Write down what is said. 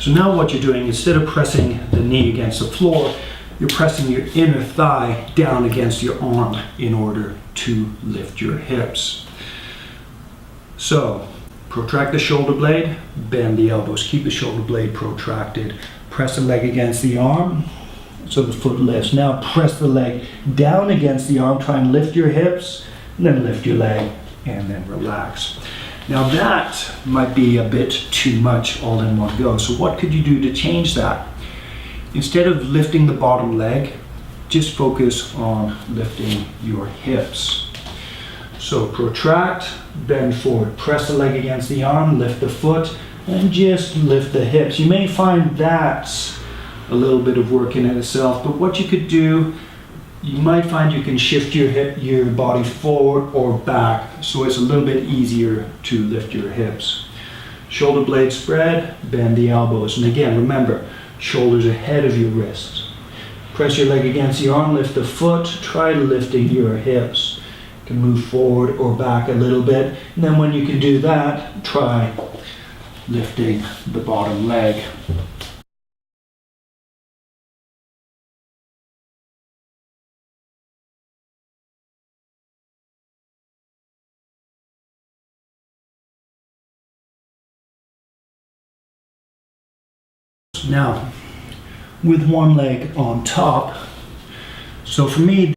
So now what you're doing, instead of pressing the knee against the floor, you're pressing your inner thigh down against your arm in order to lift your hips. So, protract the shoulder blade, bend the elbows, keep the shoulder blade protracted. Press the leg against the arm so the foot lifts. Now press the leg down against the arm, try and lift your hips, and then lift your leg, and then relax. Now that might be a bit too much all in one go. So what could you do to change that? Instead of lifting the bottom leg, just focus on lifting your hips. So protract, bend forward, press the leg against the arm, lift the foot, and just lift the hips. You may find that's a little bit of work in itself, but what you could do, you might find you can shift your body forward or back, so it's a little bit easier to lift your hips. Shoulder blade spread, bend the elbows, and again, remember, shoulders ahead of your wrists. Press your leg against the arm, lift the foot, try lifting your hips. You can move forward or back a little bit, and then when you can do that, try lifting the bottom leg. Now, with one leg on top, so for me,